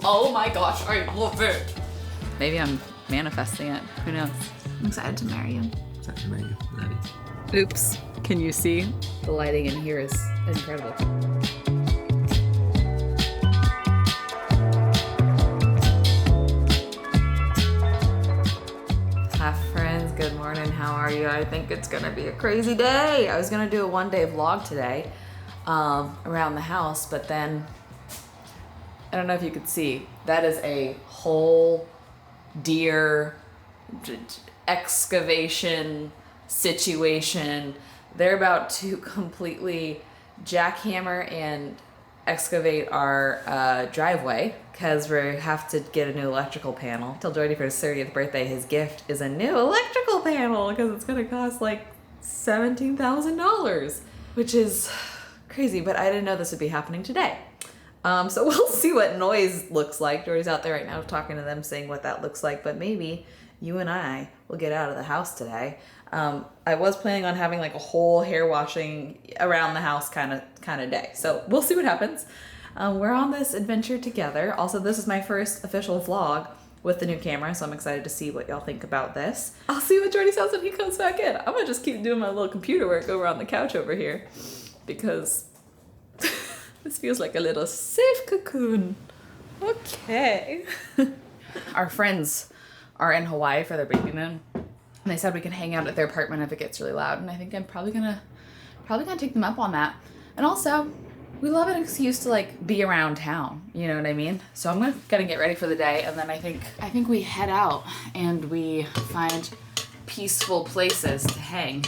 Oh my gosh, I love it. Maybe I'm manifesting it. Who knows? I'm excited to marry you. Excited to marry you. Love you. Oops. Can you see? The lighting in here is incredible. Hi friends, good morning. How are you? I think it's gonna be a crazy day. I was gonna do a one-day vlog today around the house, but then I don't know if you could see, that is a whole deer excavation situation. They're about to completely jackhammer and excavate our driveway because we have to get a new electrical panel. I told Jordy for his 30th birthday, his gift is a new electrical panel because it's gonna cost like $17,000, which is crazy, but I didn't know this would be happening today. So we'll see what noise looks like. Jordy's out there right now talking to them, saying what that looks like, but maybe you and I will get out of the house today. I was planning on having like a whole hair washing around the house kind of day. So we'll see what happens. We're on this adventure together. Also, this is my first official vlog with the new camera, so I'm excited to see what y'all think about this. I'll see what Jordy says when he comes back in. I'm gonna just keep doing my little computer work over on the couch over here because this feels like a little safe cocoon. Okay. Our friends are in Hawaii for their baby moon. And they said we can hang out at their apartment if it gets really loud. And I think I'm probably gonna take them up on that. And also, we love an excuse to like be around town. You know what I mean? So I'm gonna get ready for the day, and then I think we head out and we find peaceful places to hang.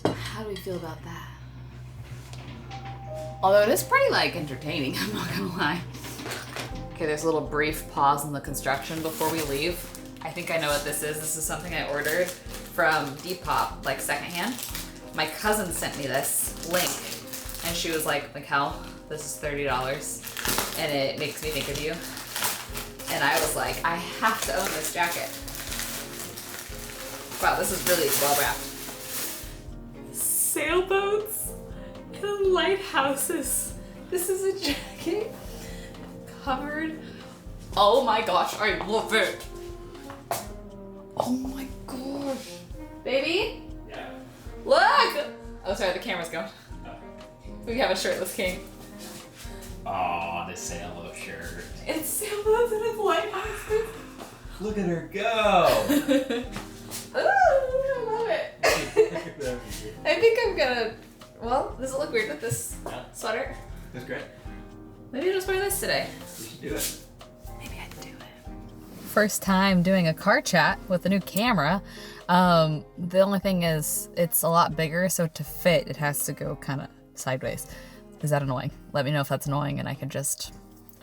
How do we feel about that? Although it is pretty like entertaining, I'm not gonna lie. Okay, there's a little brief pause in the construction before we leave. I think I know what this is. This is something I ordered from Depop, like secondhand. My cousin sent me this link and she was like, Mikel, this is $30 and it makes me think of you. And I was like, I have to own this jacket. Wow, this is really well wrapped. Sailboats and lighthouses. This is a jacket covered. Oh my gosh, I love it. Oh my gosh. Baby? Yeah. Look! Oh, sorry, the camera's going. We have a shirtless king. Aw, the sailboat shirt. It's sailboats and it's lighthouses. Look at her go! Ooh, I love it. I think I'm gonna, well, does it look weird with this sweater? That's great. Maybe I'll just wear this today. You should do it. Maybe I can do it. First time doing a car chat with the new camera. The only thing is it's a lot bigger, so to fit, it has to go kind of sideways. Is that annoying? Let me know if that's annoying and I can just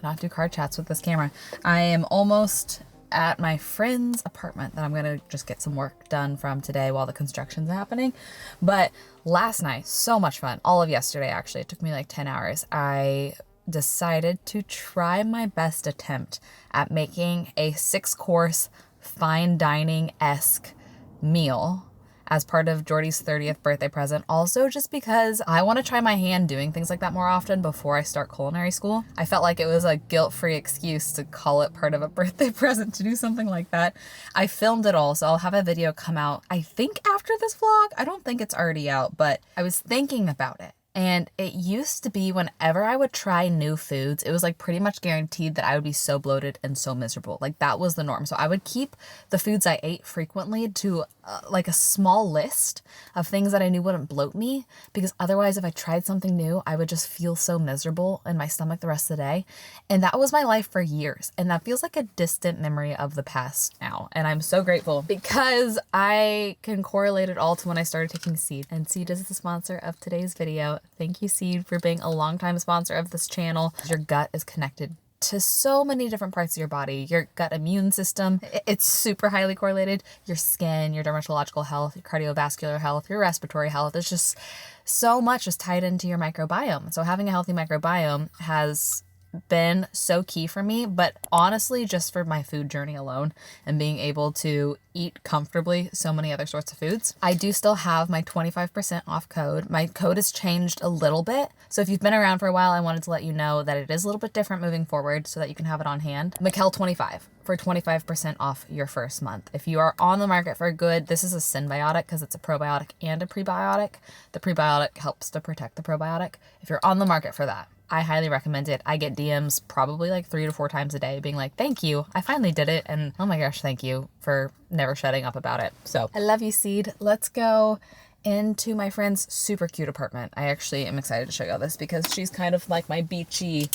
not do car chats with this camera. I am almost at my friend's apartment that I'm gonna just get some work done from today while the construction's happening. But last night, so much fun. All of yesterday, actually. It took me like 10 hours. I decided to try my best attempt at making a 6-course fine dining-esque meal as part of Jordy's 30th birthday present. Also just because I want to try my hand doing things like that more often before I start culinary school. I felt like it was a guilt-free excuse to call it part of a birthday present to do something like that. I filmed it all, so I'll have a video come out, I think after this vlog. I don't think it's already out, but I was thinking about it. And it used to be whenever I would try new foods, it was like pretty much guaranteed that I would be so bloated and so miserable. Like that was the norm. So I would keep the foods I ate frequently to like a small list of things that I knew wouldn't bloat me, because otherwise if I tried something new, I would just feel so miserable in my stomach the rest of the day. And that was my life for years. And that feels like a distant memory of the past now. And I'm so grateful because I can correlate it all to when I started taking Seed. And Seed is the sponsor of today's video. Thank you, Seed, for being a longtime sponsor of this channel. Your gut is connected to so many different parts of your body. Your gut immune system, it's super highly correlated. Your skin, your dermatological health, your cardiovascular health, your respiratory health. It's just so much is tied into your microbiome. So having a healthy microbiome has been so key for me, but honestly, just for my food journey alone and being able to eat comfortably so many other sorts of foods. I do still have my 25% off code. My code has changed a little bit. So if you've been around for a while, I wanted to let you know that it is a little bit different moving forward so that you can have it on hand. Mick-Elle 25 for 25% off your first month. If you are on the market for a good, this is a synbiotic because it's a probiotic and a prebiotic. The prebiotic helps to protect the probiotic. If you're on the market for that, I highly recommend it. I get DMs probably like 3 to 4 times a day being like, thank you, I finally did it. And oh my gosh, thank you for never shutting up about it. So I love you, Seed. Let's go into my friend's super cute apartment. I actually am excited to show you this because she's kind of like my beachy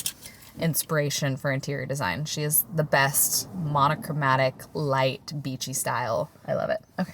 inspiration for interior design. She is the best monochromatic, light, beachy style. I love it. Okay.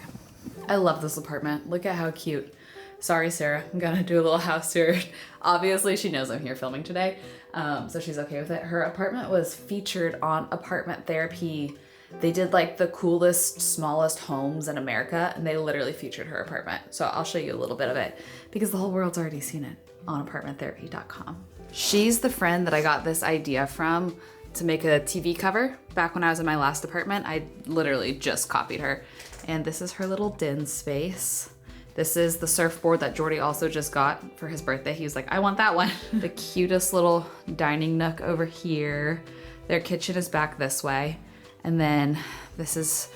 I love this apartment. Look at how cute. Sorry, Sarah, I'm gonna do a little house tour. Obviously, she knows I'm here filming today, so she's okay with it. Her apartment was featured on Apartment Therapy. They did like the coolest, smallest homes in America, and they literally featured her apartment. So I'll show you a little bit of it because the whole world's already seen it on apartmenttherapy.com. She's the friend that I got this idea from to make a TV cover. Back when I was in my last apartment, I literally just copied her. And this is her little den space. This is the surfboard that Jordy also just got for his birthday. He was like, I want that one. The cutest little dining nook over here. Their kitchen is back this way. And then this is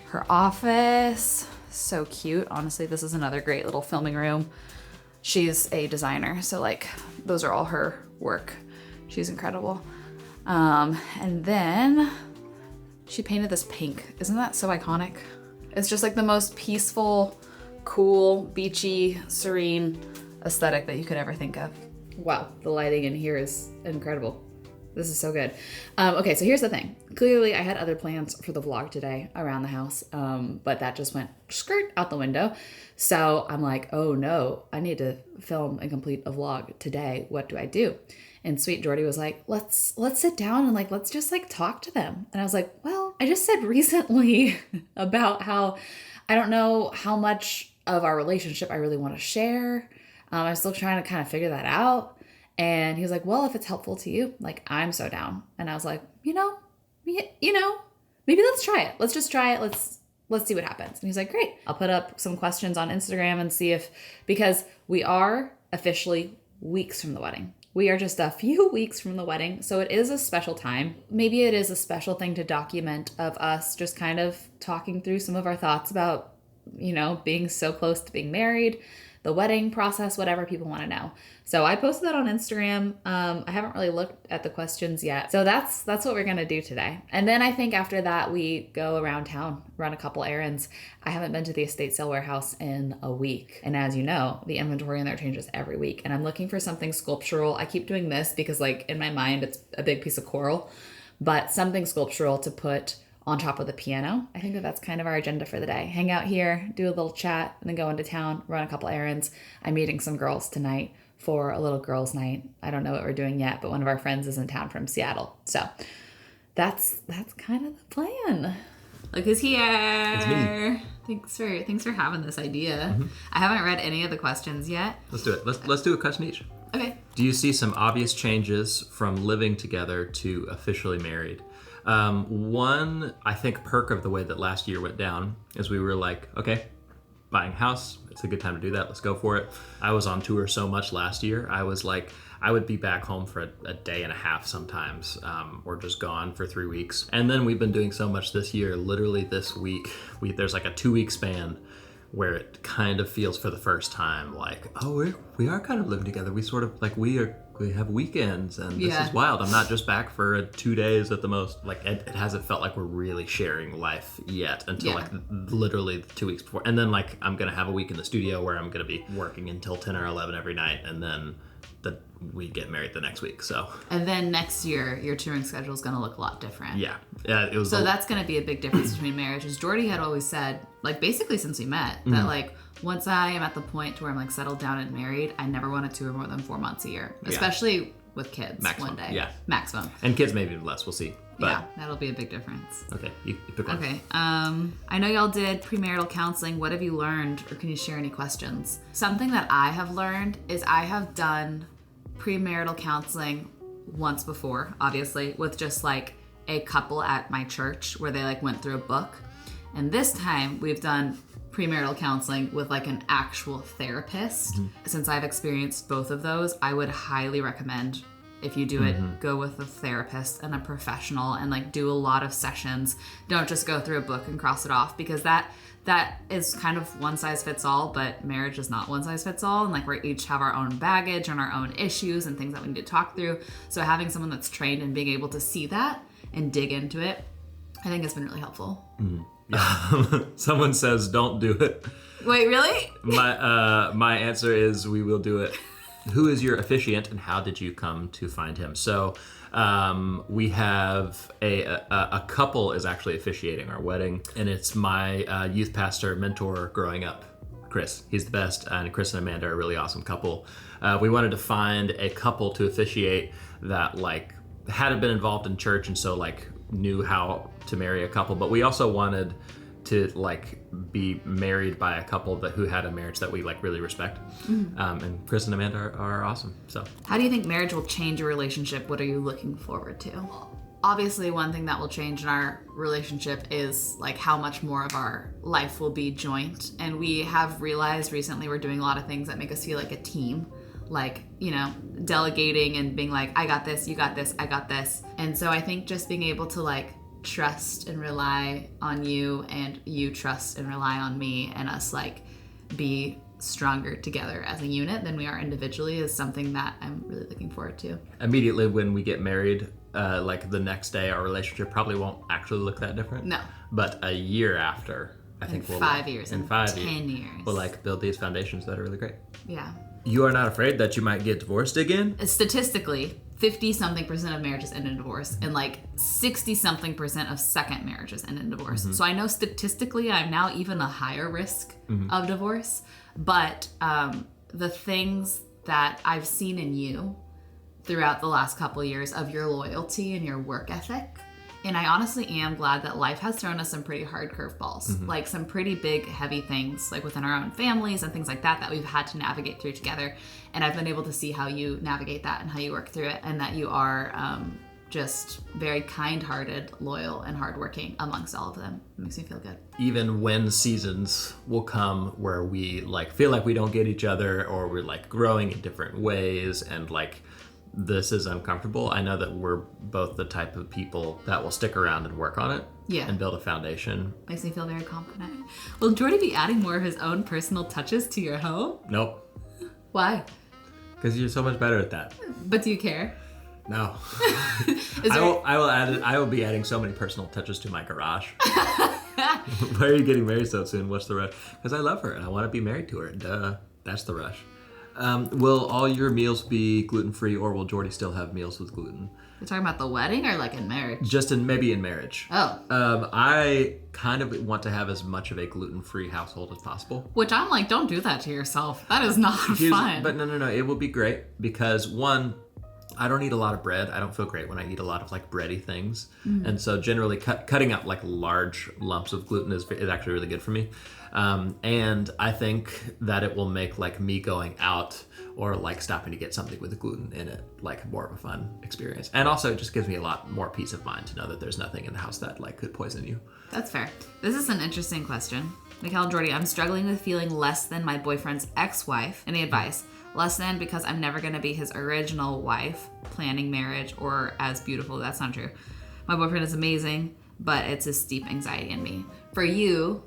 her office. So cute. Honestly, this is another great little filming room. She's a designer, so like those are all her work. She's incredible. And then she painted this pink. Isn't that so iconic? It's just like the most peaceful, cool, beachy, serene aesthetic that you could ever think of. Wow, the lighting in here is incredible. This is so good. Okay, so here's the thing. Clearly, I had other plans for the vlog today around the house, but that just went skirt out the window. So I'm like, oh no, I need to film and complete a vlog today. What do I do? And sweet Jordy was like, let's sit down and let's just talk to them. And I was like, well, I just said recently about how I don't know how much of our relationship I really want to share. I'm still trying to kind of figure that out. And he was like, well, if it's helpful to you, I'm so down. And I was like, maybe let's try it. Let's just try it. Let's see what happens. And he's like, great. I'll put up some questions on Instagram and see because we are officially weeks from the wedding. We are just a few weeks from the wedding. So it is a special time. Maybe it is a special thing to document of us just kind of talking through some of our thoughts about, being so close to being married, the wedding process, whatever people want to know. So I posted that on Instagram. I haven't really looked at the questions yet. So that's what we're going to do today. And then I think after that, we go around town, run a couple errands. I haven't been to the estate sale warehouse in a week. And as you know, the inventory in there changes every week. And I'm looking for something sculptural. I keep doing this because in my mind, it's a big piece of coral, but something sculptural to put on top of the piano. I think that's kind of our agenda for the day. Hang out here, do a little chat, and then go into town, run a couple errands. I'm meeting some girls tonight for a little girls' night. I don't know what we're doing yet, but one of our friends is in town from Seattle. So that's kind of the plan. Look who's here. It's me. Thanks for having this idea. Mm-hmm. I haven't read any of the questions yet. Let's do it. Let's do a question each. Okay. Do you see some obvious changes from living together to officially married? One, I think, perk of the way that last year went down is we were like, okay, buying a house, it's a good time to do that. Let's go for it. I was on tour so much last year. I was like, I would be back home for a day and a half sometimes, or just gone for 3 weeks. And then we've been doing so much this year. Literally this week, there's like a 2-week span where it kind of feels for the first time like, oh, we are kind of living together. We sort of we have weekends, and this is wild. I'm not just back for 2 days at the most. It hasn't felt like we're really sharing life yet until literally 2 weeks before. And then I'm gonna have a week in the studio where I'm gonna be working until 10 or 11 every night, and then we get married the next week. So and then next year your touring schedule is gonna look a lot different. It was. So that's gonna be a big difference between marriages. Jordy had always said, basically since we met, that once I am at the point to where I'm settled down and married, I never want to tour more than 4 months a year, especially with kids. Maximum, one day. Yeah, maximum. And kids maybe less. We'll see. But yeah, that'll be a big difference. Okay, you pick one. Okay. I know y'all did premarital counseling. What have you learned, or can you share any questions? Something that I have learned is I have done premarital counseling once before, obviously, with just like a couple at my church where they like went through a book. And this time we've done premarital counseling with like an actual therapist. Since I've experienced both of those, I would highly recommend, if you do it, go with a therapist and a professional and like do a lot of sessions. Don't just go through a book and cross it off, because that is kind of one size fits all, but marriage is not one size fits all. And like we each have our own baggage and our own issues and things that we need to talk through. So having someone that's trained and being able to see that and dig into it, I think has been really helpful. Someone says don't do it. Wait, really? My answer is we will do it. Who is your officiant and how did you come to find him? So we have a couple is actually officiating our wedding, and it's my youth pastor mentor growing up, Chris. He's the best, and Chris and Amanda are a really awesome couple. We wanted to find a couple to officiate that like hadn't been involved in church and so like knew how to marry a couple, but we also wanted to like be married by a couple who had a marriage that we like really respect. And Chris and Amanda are awesome. So how do you think marriage will change your relationship? What are you looking forward to? Obviously, one thing that will change in our relationship is like how much more of our life will be joint. And we have realized recently we're doing a lot of things that make us feel like a team. Like, you know, delegating and being like, I got this, you got this, I got this. And so I think just being able to like trust and rely on you and you trust and rely on me and us like be stronger together as a unit than we are individually is something that I'm really looking forward to. Immediately when we get married, like the next day, our relationship probably won't actually look that different. No. But a year after, I think we'll 5 years, in 5 10 years. We'll like build these foundations that are really great. Yeah. You are not afraid that you might get divorced again? Statistically, 50-something% of marriages end in divorce, and like 60-something% of second marriages end in divorce. So I know statistically I'm now even a higher risk of divorce, but the things that I've seen in you throughout the last couple years of your loyalty and your work ethic, and I honestly am glad that life has thrown us some pretty hard curveballs, like some pretty big, heavy things, like within our own families and things like that we've had to navigate through together. And I've been able to see how you navigate that and how you work through it, and that you are just very kind-hearted, loyal, and hardworking amongst all of them. It makes me feel good. Even when seasons will come where we like feel like we don't get each other, or we're like growing in different ways, and like this is uncomfortable, I know that we're both the type of people that will stick around and work on it. Yeah. And build a foundation. Makes me feel very confident. Will Jordy be adding more of his own personal touches to your home? Nope. Why? Because you're so much better at that. But do you care? No. I will be adding so many personal touches to my garage. Why are you getting married so soon? What's the rush? Because I love her and I want to be married to her. Duh. That's the rush. Will all your meals be gluten-free, or will Jordy still have meals with gluten? You're talking about the wedding or like in marriage? Maybe in marriage. Oh. I kind of want to have as much of a gluten-free household as possible. Which I'm like, don't do that to yourself. That is not fun. But no. It will be great because one, I don't eat a lot of bread. I don't feel great when I eat a lot of like bready things. And so generally cutting out like large lumps of gluten is actually really good for me. And I think that it will make like me going out or like stopping to get something with the gluten in it like more of a fun experience. And also it just gives me a lot more peace of mind to know that there's nothing in the house that like could poison you. That's fair. This is an interesting question. Michelle and Jordy, I'm struggling with feeling less than my boyfriend's ex-wife. Any advice? Less than because I'm never going to be his original wife, planning marriage, or as beautiful. That's not true. My boyfriend is amazing, but it's a steep anxiety in me. For you,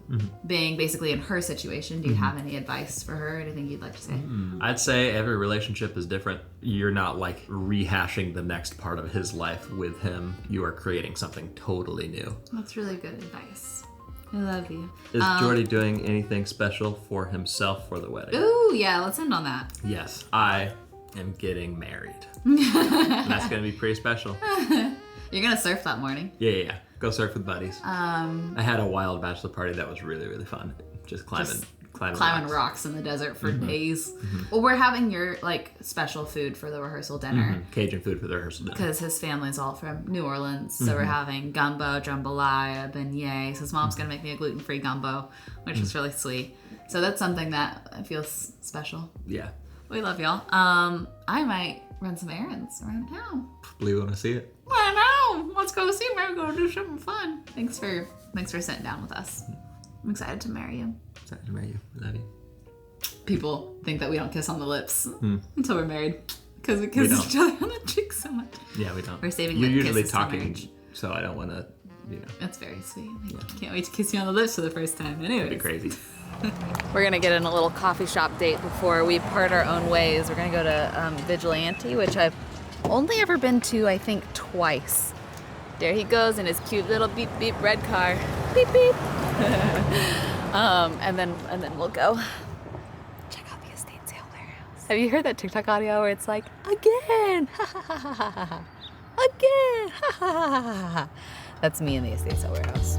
being basically in her situation, do you have any advice for her? Anything you'd like to say? I'd say every relationship is different. You're not like rehashing the next part of his life with him. You are creating something totally new. That's really good advice. I love you. Is Jordy doing anything special for himself for the wedding? Ooh, yeah, let's end on that. Yes, I am getting married. That's going to be pretty special. You're going to surf that morning? Yeah. Go surf with buddies. I had a wild bachelor party that was really, really fun. Just climbing rocks in the desert for days. Well, we're having your like special food for the rehearsal dinner. Cajun food for the rehearsal dinner. Because his family's all from New Orleans, so we're having gumbo, jambalaya, beignets. His mom's gonna make me a gluten-free gumbo, which is really sweet. So that's something that feels special. Yeah. We love y'all. I might run some errands around town. Probably want to see it. I know. Let's go see. We're going to do something fun. Thanks for sitting down with us. I'm excited to marry you. Excited to marry you. I love you. People think that we don't kiss on the lips until we're married because we kiss each other on the cheeks so much. Yeah, we don't. We're saving You're lip usually kisses talking, so I don't want to, That's very sweet. Can't wait to kiss you on the lips for the first time. Anyway, It'd be crazy. We're gonna get in a little coffee shop date before we part our own ways. We're gonna go to Vigilante, which I've only ever been to, I think, twice. There he goes in his cute little beep beep red car. Beep beep. and then we'll go check out the estate sale warehouse. Have you heard that TikTok audio where it's like, again, ha ha ha ha ha ha, again, ha ha ha ha ha? That's me in the estate sale warehouse.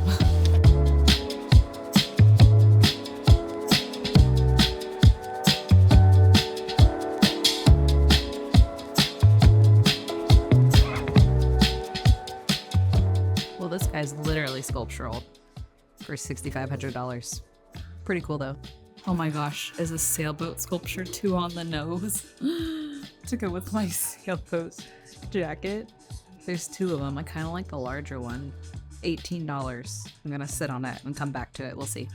Well, this guy's literally sculptural for $6,500. Pretty cool though. Oh my gosh, is a sailboat sculpture too on the nose to go with my sailboat jacket? There's two of them. I kind of like the larger one. $18. I'm gonna sit on it and come back to it. We'll see.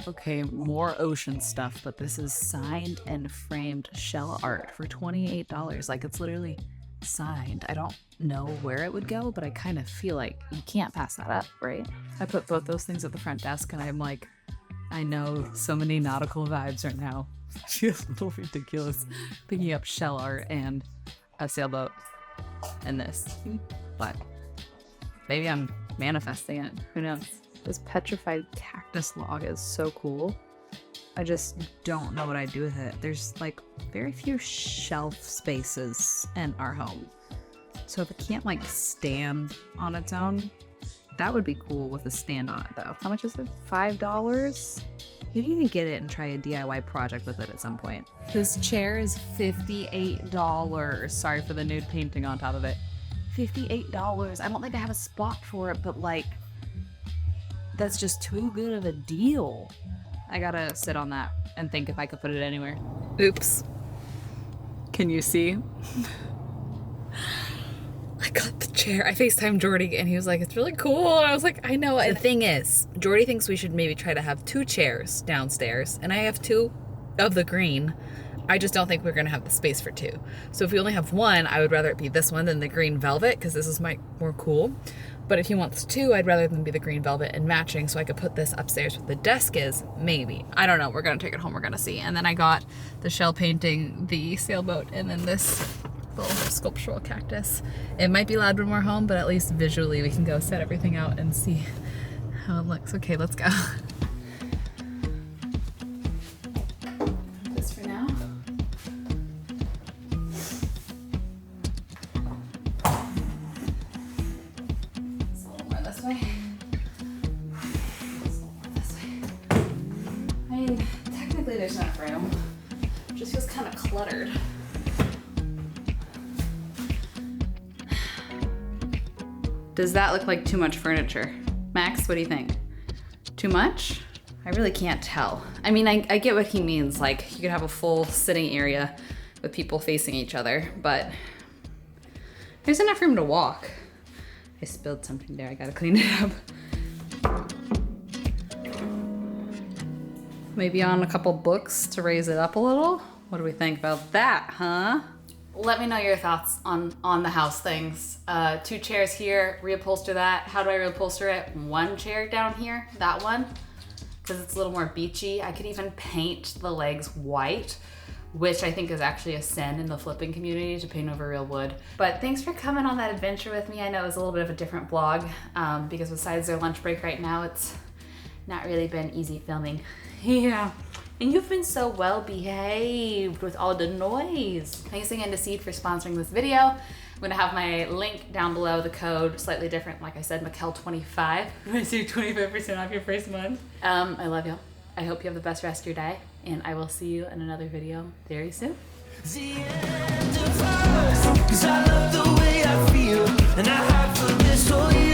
Okay, more ocean stuff, but this is signed and framed shell art for $28. Like, it's literally signed. I don't know where it would go, but I kind of feel like you can't pass that up, right? I put both those things at the front desk and I'm like, I know so many nautical vibes right now. I feel a little ridiculous picking up shell art and a sailboat and this, but maybe I'm manifesting it. Who knows? This petrified cactus log is so cool. I just don't know what I'd do with it. There's like very few shelf spaces in our home. So if it can't like stand on its own, that would be cool with a stand on it though. How much is it? $5? You need to get it and try a DIY project with it at some point. This chair is $58. Sorry for the nude painting on top of it. $58. I don't think I have a spot for it, but like, that's just too good of a deal. I gotta sit on that and think if I could put it anywhere. Oops. Can you see? I got the chair. I FaceTimed Jordy and he was like, it's really cool. And I was like, I know. And the thing is, Jordy thinks we should maybe try to have 2 chairs downstairs. And I have 2 of the green. I just don't think we're gonna have the space for 2. So if we only have 1, I would rather it be this one than the green velvet because this is more cool. But if he wants 2, I'd rather them be the green velvet and matching so I could put this upstairs where the desk is, maybe. I don't know, we're gonna take it home, we're gonna see. And then I got the shell painting, the sailboat, and then this little sculptural cactus. It might be loud when we're home, but at least visually we can go set everything out and see how it looks. Okay, let's go. This for now. This way. I mean, technically there's enough room. It just feels kind of cluttered. Does that look like too much furniture? Max, what do you think? Too much? I really can't tell. I mean, I get what he means. Like, you could have a full sitting area with people facing each other, but there's enough room to walk. I spilled something there, I gotta clean it up. Maybe on a couple books to raise it up a little? What do we think about that, huh? Let me know your thoughts on the house things. 2 chairs here, reupholster that. How do I reupholster it? 1 chair down here, that one, because it's a little more beachy. I could even paint the legs white, which I think is actually a sin in the flipping community to paint over real wood. But thanks for coming on that adventure with me. I know it was a little bit of a different vlog because besides their lunch break right now, it's not really been easy filming. Yeah, and you've been so well behaved with all the noise. Thanks again to Seed for sponsoring this video. I'm gonna have my link down below, the code, slightly different, like I said, Mick-Elle25. You wanna save 25% off your first month. I love you. I hope you have the best rest of your day, and I will see you in another video very soon. The end of us, 'cause I love the way I feel, and I have for this whole year.